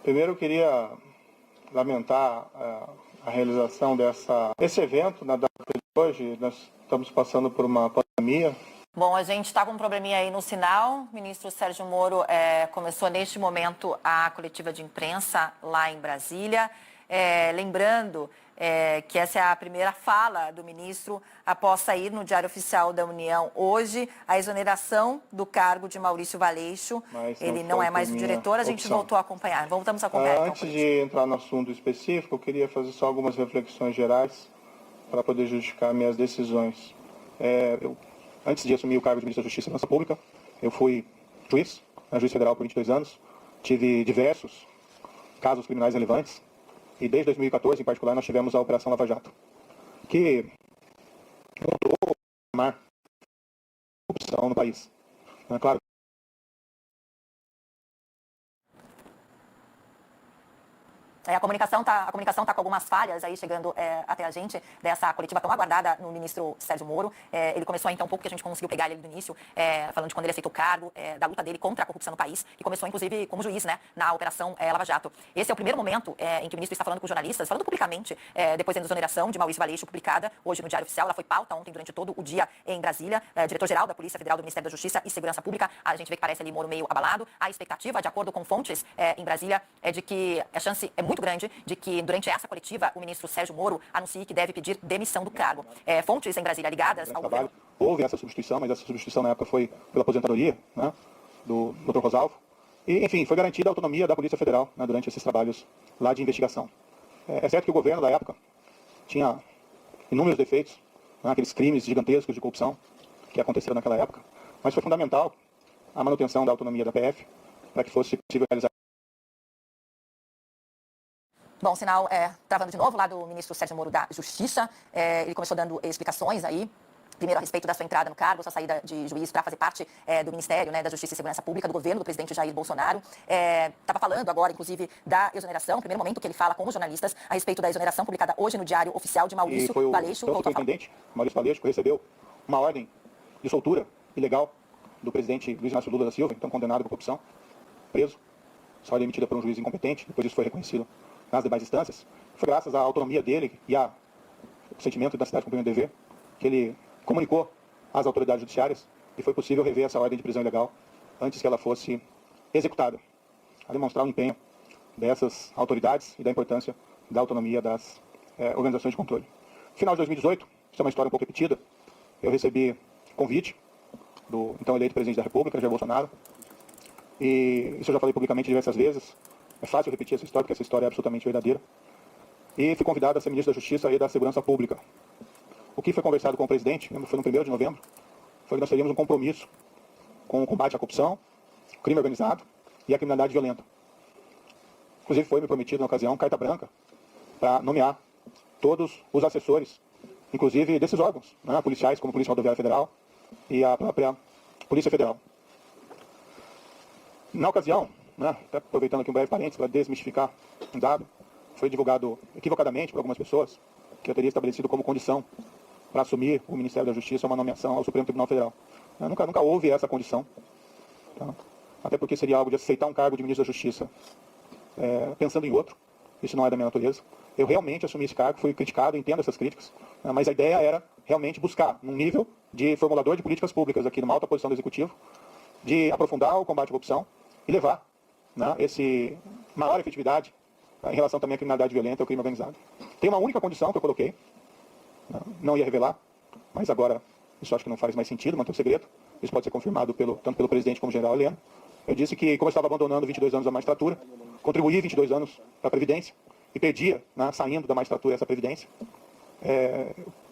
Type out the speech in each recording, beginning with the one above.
Primeiro eu queria lamentar a realização desse evento na data de hoje. Nós estamos passando por uma pandemia. Bom, a gente está com um probleminha aí no sinal. O ministro Sérgio Moro começou neste momento a coletiva de imprensa lá em Brasília. Lembrando que essa é a primeira fala do ministro após sair no Diário Oficial da União hoje a exoneração do cargo de Maurício Valeixo. Ele não é mais o diretor, a gente voltou a acompanhar. Voltamos a acompanhar. Antes de entrar no assunto específico, eu queria fazer só algumas reflexões gerais para poder justificar minhas decisões. Antes de assumir o cargo de ministro da Justiça e Segurança Pública, eu fui juiz federal por 22 anos, tive diversos casos criminais relevantes, e desde 2014, em particular, nós tivemos a Operação Lava Jato, que mudou a corrupção no país. Claro. A comunicação tá com algumas falhas aí chegando até a gente dessa coletiva tão aguardada no ministro Sérgio Moro. Ele começou então um pouco que a gente conseguiu pegar ele do início, falando de quando ele aceitou o cargo, da luta dele contra a corrupção no país, que começou inclusive como juiz, né, na Operação Lava Jato. Esse é o primeiro momento em que o ministro está falando com jornalistas, falando publicamente, depois da exoneração de Maurício Valeixo, publicada hoje no Diário Oficial. Ela foi pauta ontem durante todo o dia em Brasília. Diretor-geral da Polícia Federal do Ministério da Justiça e Segurança Pública. A gente vê que parece ali Moro meio abalado. A expectativa, de acordo com fontes em Brasília, é de que a chance é muito grande de que, durante essa coletiva, o ministro Sérgio Moro anuncie que deve pedir demissão do cargo. Fontes em Brasília ligadas ao governo. Houve essa substituição, mas essa substituição na época foi pela aposentadoria, né, do Dr. Rosalvo. E, enfim, foi garantida a autonomia da Polícia Federal, né, durante esses trabalhos lá de investigação. É certo que o governo da época tinha inúmeros defeitos, né, aqueles crimes gigantescos de corrupção que aconteceram naquela época, mas foi fundamental a manutenção da autonomia da PF para que fosse possível realizar. Bom, sinal travando de novo lá do ministro Sérgio Moro da Justiça. Ele começou dando explicações aí. Primeiro, a respeito da sua entrada no cargo, sua saída de juiz para fazer parte do Ministério, né, da Justiça e Segurança Pública, do governo do presidente Jair Bolsonaro. Estava falando agora, inclusive, da exoneração, primeiro momento que ele fala com os jornalistas a respeito da exoneração publicada hoje no Diário Oficial de Maurício Valeixo. O superintendente Maurício Valeixo, que recebeu uma ordem de soltura ilegal do presidente Luiz Inácio Lula da Silva, então condenado por corrupção, preso. Essa ordem emitida por um juiz incompetente, depois isso foi reconhecido nas demais instâncias. Foi graças à autonomia dele e ao sentimento da cidade de cumprir o dever que ele comunicou às autoridades judiciárias e foi possível rever essa ordem de prisão ilegal antes que ela fosse executada, a demonstrar o empenho dessas autoridades e da importância da autonomia das organizações de controle. No final de 2018, isso é uma história um pouco repetida, eu recebi convite do então eleito presidente da República, Jair Bolsonaro, e isso eu já falei publicamente diversas vezes. É fácil repetir essa história, porque essa história é absolutamente verdadeira. E fui convidado a ser ministro da Justiça e da Segurança Pública. O que foi conversado com o presidente, foi no 1º de novembro, foi que nós teríamos um compromisso com o combate à corrupção, crime organizado e a criminalidade violenta. Inclusive foi me prometido na ocasião carta branca para nomear todos os assessores, inclusive desses órgãos, né, policiais, como a Polícia Rodoviária Federal e a própria Polícia Federal. Na ocasião, né, até aproveitando aqui um breve parênteses para desmistificar um dado, foi divulgado equivocadamente por algumas pessoas que eu teria estabelecido como condição para assumir o Ministério da Justiça uma nomeação ao Supremo Tribunal Federal. Nunca houve essa condição, tá? Até porque seria algo de aceitar um cargo de ministro da Justiça pensando em outro. Isso não é da minha natureza. Eu realmente assumi esse cargo, fui criticado, entendo essas críticas, né, mas a ideia era realmente buscar um nível de formulador de políticas públicas aqui numa alta posição do Executivo, de aprofundar o combate à corrupção e levar, né, esse maior efetividade em relação também à criminalidade violenta e ao crime organizado. Tem uma única condição que eu coloquei, não ia revelar, mas agora isso acho que não faz mais sentido, manter o segredo. Isso pode ser confirmado tanto pelo presidente como general Heleno. Eu disse que, como eu estava abandonando 22 anos da magistratura, contribuí 22 anos para a Previdência e perdia, né, saindo da magistratura essa Previdência.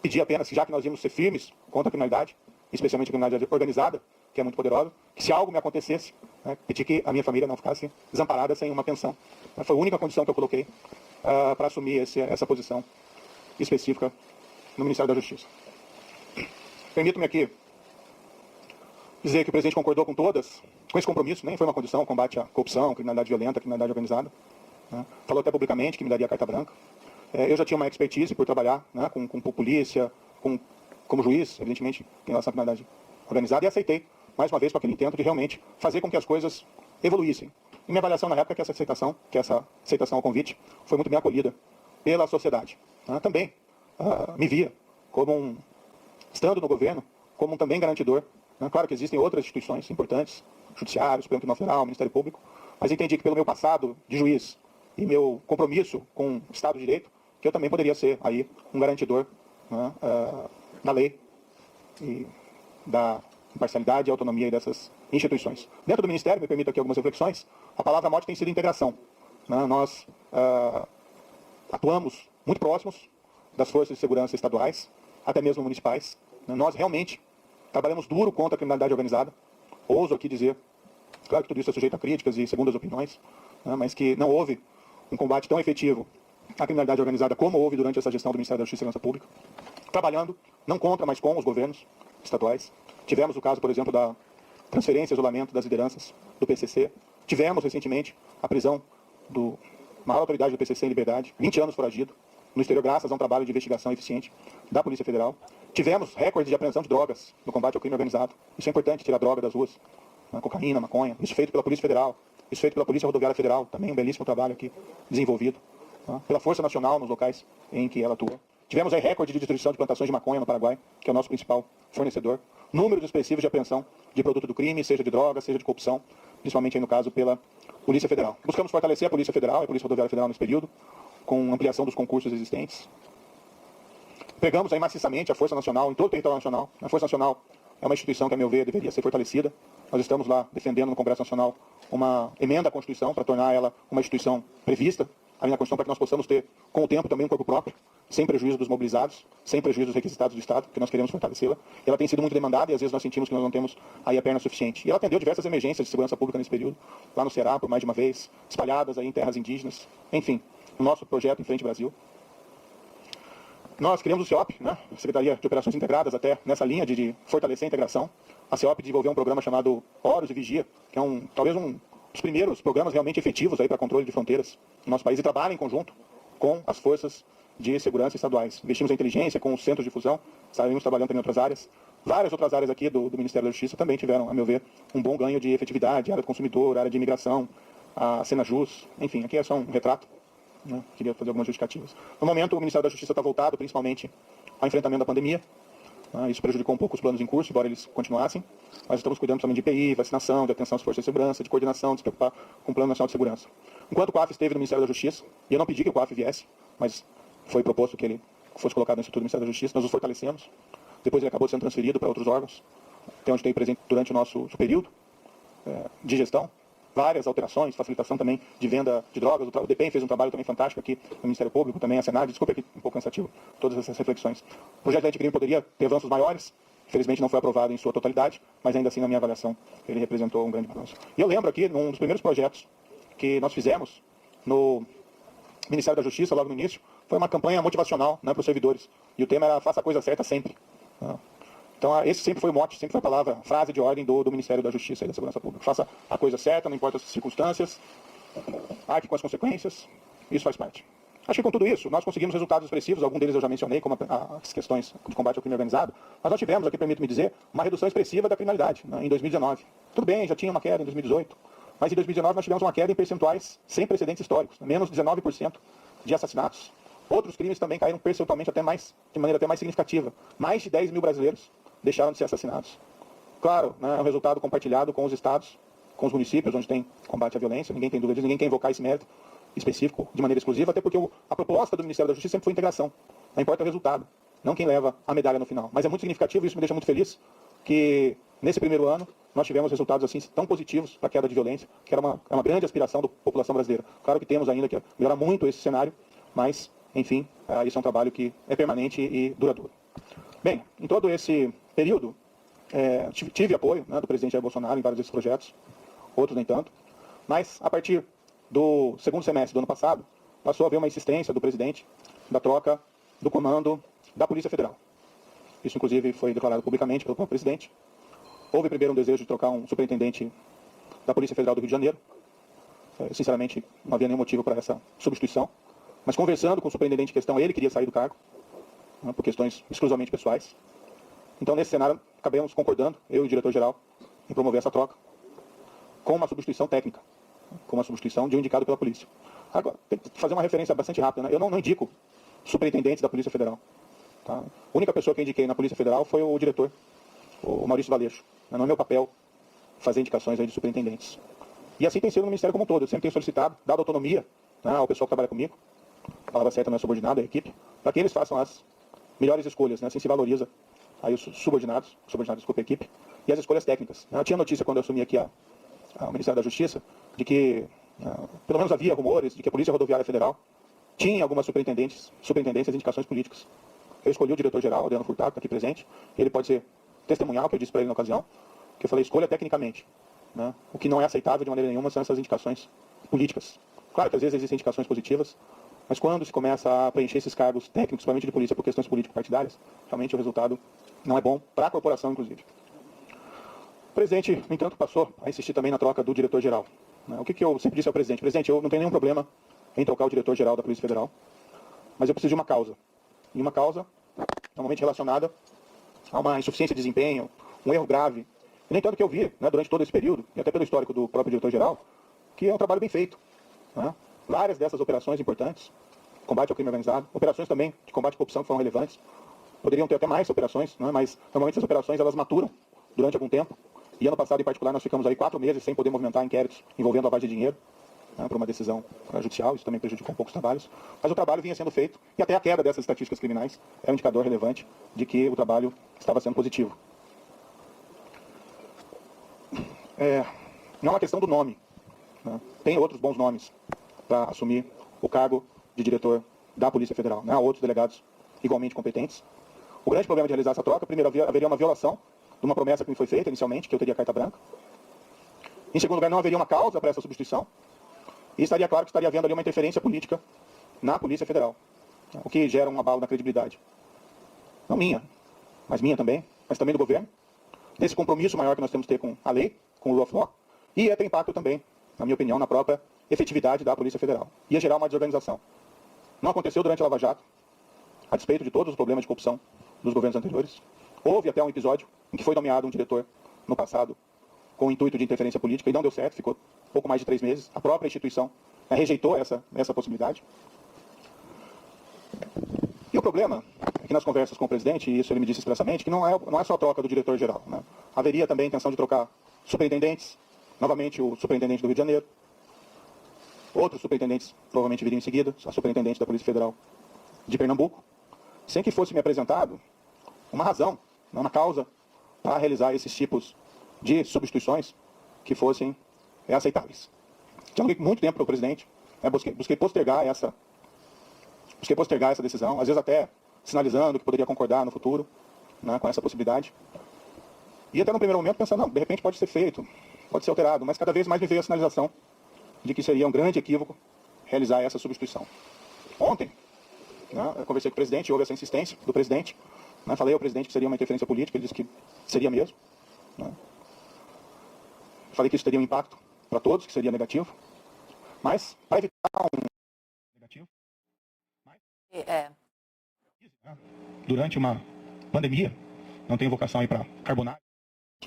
Pedi apenas, já que nós íamos ser firmes contra a criminalidade, especialmente a criminalidade organizada, que é muito poderosa, que se algo me acontecesse, né, pedi que a minha família não ficasse desamparada sem uma pensão. Foi a única condição que eu coloquei para assumir essa posição específica no Ministério da Justiça. Permito-me aqui dizer que o presidente concordou com esse compromisso, nem foi uma condição, o combate à corrupção, criminalidade violenta, criminalidade organizada. Né? Falou até publicamente que me daria a carta branca. Eu já tinha uma expertise por trabalhar, né, com polícia, como juiz, evidentemente, em relação à criminalidade organizada, e aceitei, mais uma vez, com aquele intento de realmente fazer com que as coisas evoluíssem. E minha avaliação na época é que essa aceitação ao convite foi muito bem acolhida pela sociedade. Também me via como estando no governo, como um também garantidor. Claro que existem outras instituições importantes, Judiciário, Supremo Tribunal Federal, Ministério Público, mas entendi que pelo meu passado de juiz e meu compromisso com o Estado de Direito, que eu também poderia ser aí um garantidor da lei e da imparcialidade e autonomia dessas instituições. Dentro do Ministério, me permito aqui algumas reflexões, a palavra mote tem sido integração. Nós atuamos muito próximos das forças de segurança estaduais, até mesmo municipais. Nós realmente trabalhamos duro contra a criminalidade organizada. Ouso aqui dizer, claro que tudo isso é sujeito a críticas e segundas opiniões, mas que não houve um combate tão efetivo à criminalidade organizada como houve durante essa gestão do Ministério da Justiça e Segurança Pública. Trabalhando, não contra, mas com os governos estaduais. Tivemos o caso, por exemplo, da transferência e isolamento das lideranças do PCC. Tivemos, recentemente, a prisão do maior autoridade do PCC em liberdade, 20 anos foragido, no exterior, graças a um trabalho de investigação eficiente da Polícia Federal. Tivemos recordes de apreensão de drogas no combate ao crime organizado. Isso é importante, tirar droga das ruas. Cocaína, maconha. Isso feito pela Polícia Federal. Isso feito pela Polícia Rodoviária Federal. Também um belíssimo trabalho aqui desenvolvido. Pela Força Nacional nos locais em que ela atua. Tivemos aí recorde de destruição de plantações de maconha no Paraguai, que é o nosso principal fornecedor. Números expressivos de apreensão de produto do crime, seja de droga, seja de corrupção, principalmente aí no caso pela Polícia Federal. Buscamos fortalecer a Polícia Federal e a Polícia Rodoviária Federal nesse período, com ampliação dos concursos existentes. Pegamos aí maciçamente a Força Nacional em todo o território nacional. A Força Nacional é uma instituição que, a meu ver, deveria ser fortalecida. Nós estamos lá defendendo no Congresso Nacional uma emenda à Constituição para tornar ela uma instituição prevista ali na Constituição, para que nós possamos ter, com o tempo, também um corpo próprio, sem prejuízo dos mobilizados, sem prejuízo dos requisitados do Estado, porque nós queremos fortalecê-la. Ela tem sido muito demandada e às vezes nós sentimos que nós não temos aí a perna suficiente. E ela atendeu diversas emergências de segurança pública nesse período, lá no Ceará, por mais de uma vez, espalhadas aí em terras indígenas. Enfim, o nosso projeto Em Frente Brasil. Nós criamos o CEOP, Secretaria de Operações Integradas, até nessa linha de fortalecer a integração. A CEOP desenvolveu um programa chamado Horus e Vigia, que é talvez um dos primeiros programas realmente efetivos para controle de fronteiras no nosso país, e trabalha em conjunto com as forças de segurança estaduais. Investimos em inteligência com os centros de fusão, estaremos trabalhando também em outras áreas. Várias outras áreas aqui do Ministério da Justiça também tiveram, a meu ver, um bom ganho de efetividade, área do consumidor, área de imigração, a Senajus, enfim, aqui é só um retrato. Queria fazer algumas justificativas. No momento, o Ministério da Justiça está voltado principalmente ao enfrentamento da pandemia. Isso prejudicou um pouco os planos em curso, embora eles continuassem. Nós estamos cuidando também de IPI, vacinação, de atenção às forças de segurança, de coordenação, de se preocupar com o Plano Nacional de Segurança. Enquanto o COAF esteve no Ministério da Justiça, e eu não pedi que o COAF viesse, mas foi proposto que ele fosse colocado no Instituto do Ministério da Justiça, nós os fortalecemos. Depois ele acabou sendo transferido para outros órgãos, até onde esteve presente durante o nosso período de gestão. Várias alterações, facilitação também de venda de drogas. O DPEM fez um trabalho também fantástico aqui no Ministério Público, também a Senado. Desculpa aqui, um pouco cansativo, todas essas reflexões. O projeto de anticrime poderia ter avanços maiores, infelizmente não foi aprovado em sua totalidade, mas ainda assim, na minha avaliação, ele representou um grande avanço. E eu lembro aqui, num dos primeiros projetos que nós fizemos no Ministério da Justiça, logo no início, foi uma campanha motivacional para os servidores. E o tema era faça a coisa certa sempre. Então, esse sempre foi o mote, sempre foi a palavra, frase de ordem do Ministério da Justiça e da Segurança Pública. Faça a coisa certa, não importa as circunstâncias, arque com as consequências, isso faz parte. Acho que com tudo isso, nós conseguimos resultados expressivos, alguns deles eu já mencionei, como as questões de combate ao crime organizado, mas nós tivemos, aqui permito-me dizer, uma redução expressiva da criminalidade em 2019. Tudo bem, já tinha uma queda em 2018, mas em 2019 nós tivemos uma queda em percentuais sem precedentes históricos, menos 19% de assassinatos. Outros crimes também caíram percentualmente de maneira até mais significativa. Mais de 10 mil brasileiros deixaram de ser assassinados. Claro, é um resultado compartilhado com os estados, com os municípios, onde tem combate à violência, ninguém tem dúvida disso, ninguém quer invocar esse mérito específico de maneira exclusiva, até porque a proposta do Ministério da Justiça sempre foi integração. Não importa o resultado, não quem leva a medalha no final. Mas é muito significativo, isso me deixa muito feliz, que nesse primeiro ano nós tivemos resultados assim tão positivos para a queda de violência, que era uma grande aspiração da população brasileira. Claro que temos ainda que melhorar muito esse cenário, mas, enfim, isso é um trabalho que é permanente e duradouro. Bem, em todo esse período, tive apoio do presidente Jair Bolsonaro em vários desses projetos, outros nem tanto, mas a partir do segundo semestre do ano passado, passou a haver uma insistência do presidente da troca do comando da Polícia Federal. Isso, inclusive, foi declarado publicamente pelo próprio presidente. Houve primeiro um desejo de trocar um superintendente da Polícia Federal do Rio de Janeiro. Sinceramente, não havia nenhum motivo para essa substituição. Mas conversando com o superintendente em questão, ele queria sair do cargo, por questões exclusivamente pessoais. Então, nesse cenário, acabamos concordando, eu e o diretor-geral, em promover essa troca, com uma substituição técnica. como a substituição de um indicado pela polícia. Agora, tem que fazer uma referência bastante rápida, né? Eu não indico superintendentes da Polícia Federal. Tá? A única pessoa que eu indiquei na Polícia Federal foi o diretor, o Maurício Valeixo. Não é meu papel fazer indicações aí de superintendentes. E assim tem sido no Ministério como um todo. Eu sempre tenho solicitado, dado autonomia, né, ao pessoal que trabalha comigo, a palavra certa não é subordinado, é a equipe, para que eles façam as melhores escolhas, né? Assim se valoriza aí os subordinados, desculpa, a equipe, e as escolhas técnicas. Eu tinha notícia quando eu assumi aqui o Ministério da Justiça, de que pelo menos havia rumores de que a Polícia Rodoviária Federal tinha algumas superintendências e indicações políticas. Eu escolhi o diretor-geral, Adriano Furtado, que está aqui presente, ele pode ser testemunhal, que eu disse para ele na ocasião, que eu falei, escolha tecnicamente. Né? O que não é aceitável de maneira nenhuma são essas indicações políticas. Claro que às vezes existem indicações positivas, mas quando se começa a preencher esses cargos técnicos, principalmente de polícia, por questões político-partidárias, realmente o resultado não é bom para a corporação, inclusive. O presidente, no entanto, passou a insistir também na troca do diretor-geral. O que eu sempre disse ao presidente? Presidente, eu não tenho nenhum problema em trocar o diretor-geral da Polícia Federal, mas eu preciso de uma causa. E uma causa, normalmente relacionada a uma insuficiência de desempenho, um erro grave. E, no entanto, que eu vi, né, durante todo esse período, e até pelo histórico do próprio diretor-geral, que é um trabalho bem feito. Né? Várias dessas operações importantes, combate ao crime organizado, operações também de combate à corrupção que foram relevantes, poderiam ter até mais operações, né, mas normalmente essas operações elas maturam durante algum tempo. E ano passado, em particular, nós ficamos aí 4 meses sem poder movimentar inquéritos envolvendo lavagem de dinheiro, né, por uma decisão judicial, isso também prejudicou um pouco os trabalhos. Mas o trabalho vinha sendo feito, e até a queda dessas estatísticas criminais é um indicador relevante de que o trabalho estava sendo positivo. Não é uma questão do nome. Né? Tem outros bons nomes para assumir o cargo de diretor da Polícia Federal. Né? Há outros delegados igualmente competentes. O grande problema de realizar essa troca, primeiro, haveria uma violação de uma promessa que me foi feita inicialmente, que eu teria carta branca. Em segundo lugar, não haveria uma causa para essa substituição. E estaria claro que estaria havendo ali uma interferência política na Polícia Federal, o que gera um abalo na credibilidade. Não minha, mas minha também, mas também do governo, desse compromisso maior que nós temos que ter com a lei, com o rule of law, e ia ter impacto também, na minha opinião, na própria efetividade da Polícia Federal. Ia gerar uma desorganização. Não aconteceu durante a Lava Jato, a despeito de todos os problemas de corrupção dos governos anteriores. Houve até um episódio em que foi nomeado um diretor no passado com o intuito de interferência política e não deu certo, ficou pouco mais de 3 meses. A própria instituição rejeitou essa possibilidade. E o problema é que nas conversas com o presidente, e isso ele me disse expressamente, que não é só a troca do diretor-geral. Né? Haveria também a intenção de trocar superintendentes, novamente o superintendente do Rio de Janeiro, outros superintendentes provavelmente viriam em seguida, a superintendente da Polícia Federal de Pernambuco, sem que fosse me apresentado uma razão, uma causa para realizar esses tipos de substituições que fossem aceitáveis. Dialoguei muito tempo para o presidente, busquei postergar essa decisão, às vezes até sinalizando que poderia concordar no futuro, né, com essa possibilidade. E até no primeiro momento pensando, não, de repente pode ser feito, pode ser alterado, mas cada vez mais me veio a sinalização de que seria um grande equívoco realizar essa substituição. Ontem, né, eu conversei com o presidente, houve essa insistência do presidente, né, falei ao presidente que seria uma interferência política, ele disse que seria mesmo. Né. Falei que isso teria um impacto para todos, que seria negativo, mas para evitar um negativo, durante uma pandemia, não tem vocação aí para carbonar,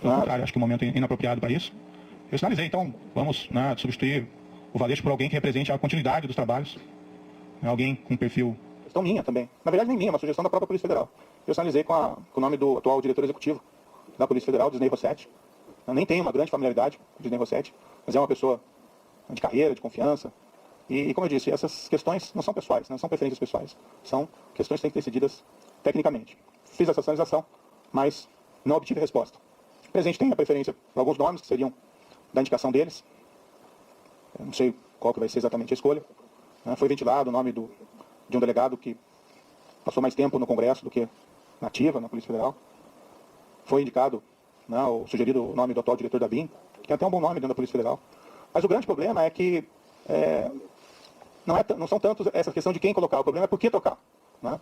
pelo contrário, acho que o momento é inapropriado para isso. Eu sinalizei, então, vamos, né, substituir o Valeixo por alguém que represente a continuidade dos trabalhos, né, alguém com perfil... Questão minha também, na verdade nem minha, uma sugestão da própria Polícia Federal. Eu sinalizei com o nome do atual diretor executivo da Polícia Federal, Disney Rossetti. Eu nem tenho uma grande familiaridade com o Disney Rossetti, mas é uma pessoa de carreira, de confiança. E como eu disse, essas questões não são pessoais, não são preferências pessoais. São questões que têm que ser decididas tecnicamente. Fiz essa sinalização, mas não obtive resposta. O presidente tem a preferência por alguns nomes que seriam da indicação deles. Eu não sei qual que vai ser exatamente a escolha. Foi ventilado o nome de um delegado que passou mais tempo no Congresso do que na ativa, na Polícia Federal. Foi indicado, sugerido o nome do atual diretor da BIM, que tem até um bom nome dentro da Polícia Federal. Mas o grande problema é que não são tanto essa questão de quem colocar, o problema é por que tocar. Né?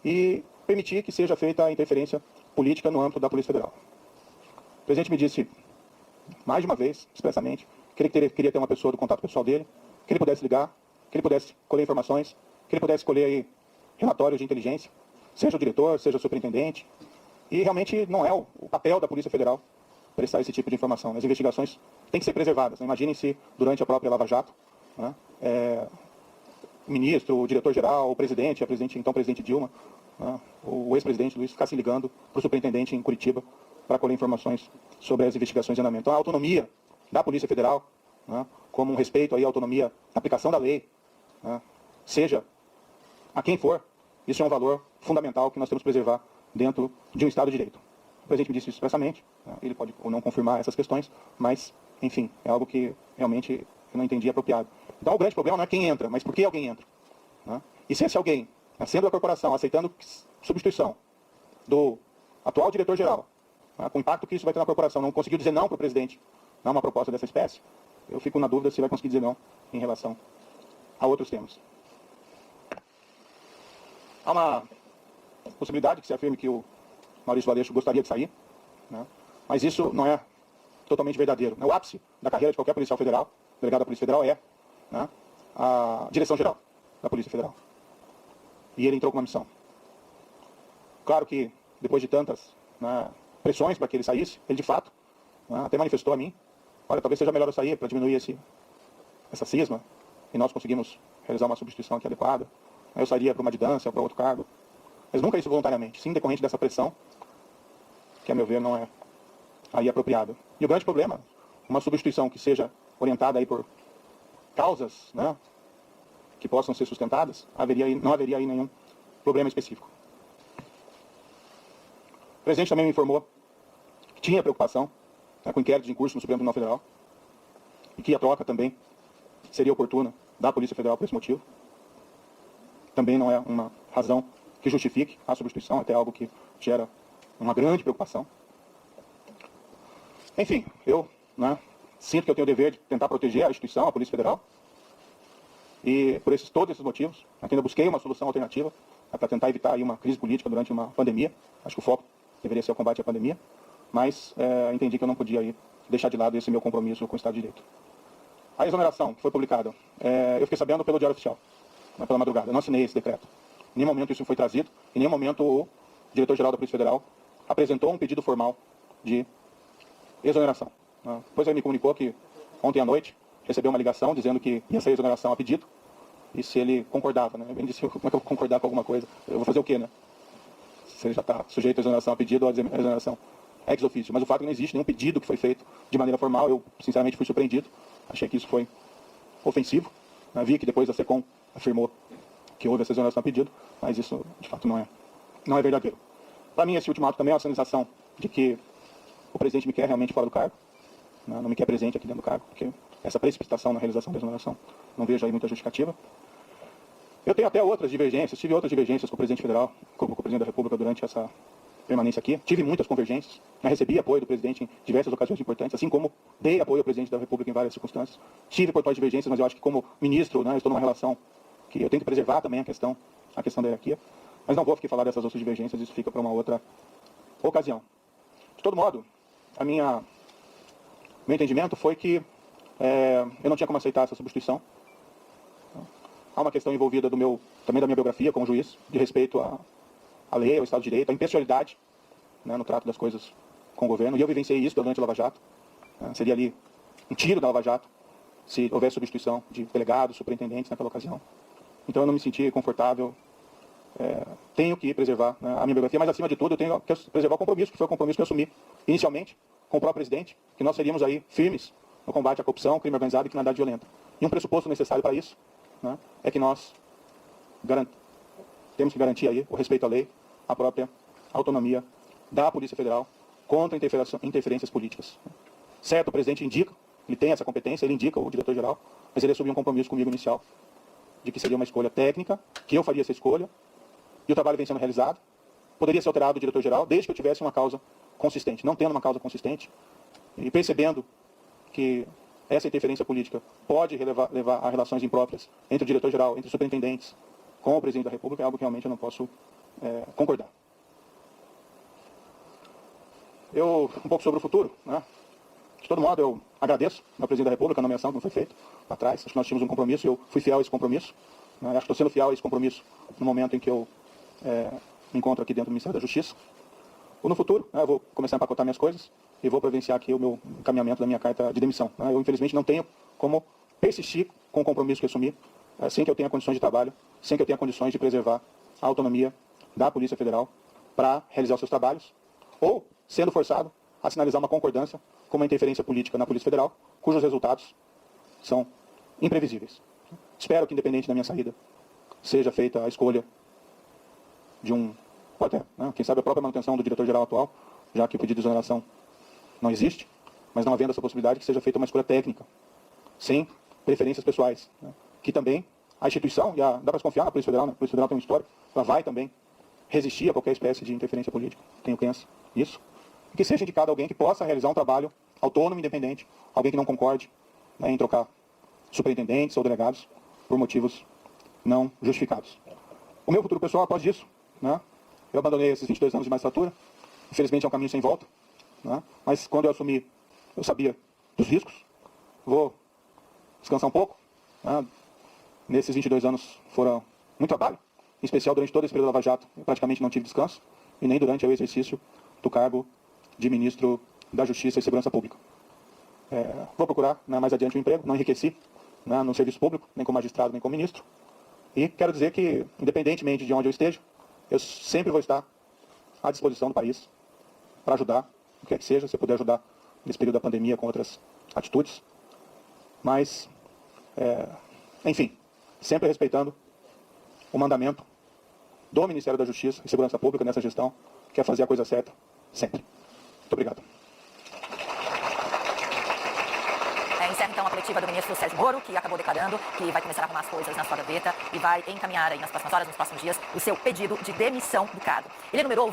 E permitir que seja feita a interferência política no âmbito da Polícia Federal. O presidente me disse, mais de uma vez, expressamente, que ele queria ter uma pessoa do contato pessoal dele, que ele pudesse ligar, que ele pudesse colher informações, que ele pudesse colher aí relatórios de inteligência, seja o diretor, seja o superintendente. E realmente não é o papel da Polícia Federal prestar esse tipo de informação. As investigações têm que ser preservadas. Né? Imaginem se, durante a própria Lava Jato, né, o ministro, o diretor-geral, o presidente, então presidente Dilma, né, o ex-presidente Luiz ficasse ligando para o superintendente em Curitiba para colher informações sobre as investigações de andamento. Então, a autonomia da Polícia Federal, né, como um respeito aí à autonomia da aplicação da lei, né, seja a quem for, isso é um valor fundamental que nós temos que preservar dentro de um Estado de Direito. O presidente me disse isso expressamente, né, ele pode ou não confirmar essas questões, mas, enfim, é algo que realmente eu não entendi apropriado. Então, o grande problema não é quem entra, mas por que alguém entra. Né? E se esse alguém, sendo da corporação, aceitando substituição do atual diretor-geral, com o impacto que isso vai ter na corporação, não conseguiu dizer não para o presidente a uma proposta dessa espécie, eu fico na dúvida se vai conseguir dizer não em relação a outros temas. Há uma possibilidade que se afirme que o Maurício Valeixo gostaria de sair, né? Mas isso não é totalmente verdadeiro. O ápice da carreira de qualquer policial federal, delegado da Polícia Federal, é, né, a direção-geral da Polícia Federal. E ele entrou com uma missão. Claro que, depois de tantas, né, pressões para que ele saísse, ele de fato, né, até manifestou a mim, olha, talvez seja melhor eu sair para diminuir essa cisma, e nós conseguimos realizar uma substituição aqui adequada. Eu sairia para uma distância ou para outro cargo. Mas nunca isso voluntariamente, sim decorrente dessa pressão, que a meu ver não é aí apropriada. E o grande problema, uma substituição que seja orientada aí por causas, né, que possam ser sustentadas, não haveria aí nenhum problema específico. O presidente também me informou que tinha preocupação, né, com inquéritos em curso no Supremo Tribunal Federal e que a troca também seria oportuna da Polícia Federal por esse motivo. Também não é uma razão que justifique a substituição, até algo que gera uma grande preocupação. Enfim, eu, né, sinto que eu tenho o dever de tentar proteger a instituição, a Polícia Federal, e por todos esses motivos, ainda busquei uma solução alternativa, né, para tentar evitar aí uma crise política durante uma pandemia. Acho que o foco deveria ser o combate à pandemia, mas entendi que eu não podia aí deixar de lado esse meu compromisso com o Estado de Direito. A exoneração que foi publicada, eu fiquei sabendo pelo Diário Oficial, né, pela madrugada. Eu não assinei esse decreto. Em nenhum momento isso foi trazido, em nenhum momento o diretor-geral da Polícia Federal apresentou um pedido formal de exoneração. Né. Depois ele me comunicou que ontem à noite recebeu uma ligação dizendo que ia ser exoneração a pedido, e se ele concordava, né? Ele disse, como é que eu vou concordar com alguma coisa? Eu vou fazer o quê, né? Se ele já está sujeito a exoneração a pedido ou a exoneração ex officio. Mas o fato é que não existe nenhum pedido que foi feito de maneira formal, eu sinceramente fui surpreendido, achei que isso foi ofensivo, né? Vi que depois a SECOM afirmou que houve essa exoneração a pedido, mas isso de fato não é verdadeiro. Para mim esse ultimato também é uma sinalização de que o presidente me quer realmente fora do cargo, né? Não me quer presente aqui dentro do cargo, porque essa precipitação na realização da exoneração, não vejo aí muita justificativa. Eu tenho até outras divergências, tive outras divergências com o presidente federal, com o presidente da República durante essa permanência aqui. Tive muitas convergências, recebi apoio do presidente em diversas ocasiões importantes, assim como dei apoio ao presidente da República em várias circunstâncias. Tive pontuais divergências, mas eu acho que como ministro, né, eu estou numa relação que eu tenho que preservar também a questão da hierarquia. Mas não vou aqui falar dessas outras divergências, isso fica para uma outra ocasião. De todo modo, meu entendimento foi que eu não tinha como aceitar essa substituição. Há uma questão envolvida também da minha biografia como juiz, de respeito à lei, ao Estado de Direito, à impessoalidade, né, no trato das coisas com o governo. E eu vivenciei isso durante a Lava Jato. Seria ali um tiro da Lava Jato se houvesse substituição de delegados, superintendentes naquela ocasião. Então eu não me senti confortável. Tenho que preservar, né, a minha biografia, mas acima de tudo eu tenho que preservar o compromisso, que foi o compromisso que eu assumi inicialmente com o próprio presidente, que nós seríamos aí firmes no combate à corrupção, crime organizado e criminalidade violenta. E um pressuposto necessário para isso, né, é que nós temos que garantir aí o respeito à lei, a própria autonomia da Polícia Federal contra interferências políticas. Certo, o presidente indica, ele tem essa competência, ele indica o diretor-geral, mas ele assumiu um compromisso comigo inicial, de que seria uma escolha técnica, que eu faria essa escolha, e o trabalho vem sendo realizado. Poderia ser alterado o diretor-geral, desde que eu tivesse uma causa consistente. Não tendo uma causa consistente, e percebendo que essa interferência política pode levar a relações impróprias entre o diretor-geral, entre os superintendentes, com o presidente da República, é algo que realmente eu não posso concordar. Um pouco sobre o futuro, né? De todo modo, eu agradeço ao presidente da República a nomeação que não foi feita lá atrás. Acho que nós tínhamos um compromisso e eu fui fiel a esse compromisso. Né? Acho que estou sendo fiel a esse compromisso no momento em que eu me encontro aqui dentro do Ministério da Justiça. no futuro, né, eu vou começar a empacotar minhas coisas e vou providenciar aqui o meu encaminhamento da minha carta de demissão. Né? Eu, infelizmente, não tenho como persistir com o compromisso que assumi, sem que eu tenha condições de trabalho, sem que eu tenha condições de preservar a autonomia da Polícia Federal para realizar os seus trabalhos, ou sendo forçado a sinalizar uma concordância com uma interferência política na Polícia Federal, cujos resultados são imprevisíveis. Espero que, independente da minha saída, seja feita a escolha de um, ou até, né, quem sabe a própria manutenção do diretor-geral atual, já que o pedido de exoneração não existe, mas não havendo essa possibilidade, que seja feita uma escolha técnica, sem preferências pessoais, né, que também a instituição, e dá para se confiar na Polícia Federal, né, a Polícia Federal tem uma história, ela vai também resistir a qualquer espécie de interferência política, tenho crença nisso, e que seja indicado alguém que possa realizar um trabalho autônomo e independente, alguém que não concorde, né, em trocar superintendentes ou delegados por motivos não justificados. O meu futuro pessoal, após disso, né, eu abandonei esses 22 anos de magistratura, infelizmente é um caminho sem volta, né, mas quando eu assumi, eu sabia dos riscos, vou descansar um pouco, né, nesses 22 anos foram muito trabalho, em especial durante todo esse período da Lava Jato, eu praticamente não tive descanso, e nem durante o exercício do cargo de ministro da Justiça e Segurança Pública. Vou procurar, né, mais adiante um emprego, não enriqueci, né, no serviço público, nem como magistrado, nem como ministro. E quero dizer que, independentemente de onde eu esteja, eu sempre vou estar à disposição do país para ajudar, o que quer que seja, se eu puder ajudar nesse período da pandemia com outras atitudes. Mas, enfim, sempre respeitando o mandamento do Ministério da Justiça e Segurança Pública nessa gestão, que é fazer a coisa certa, sempre. Muito obrigado. Encerra então a coletiva do ministro Sérgio Moro, que acabou declarando que vai começar a arrumar as coisas na sua gaveta e vai encaminhar aí nas próximas horas, nos próximos dias, o seu pedido de demissão do cargo. Ele enumerou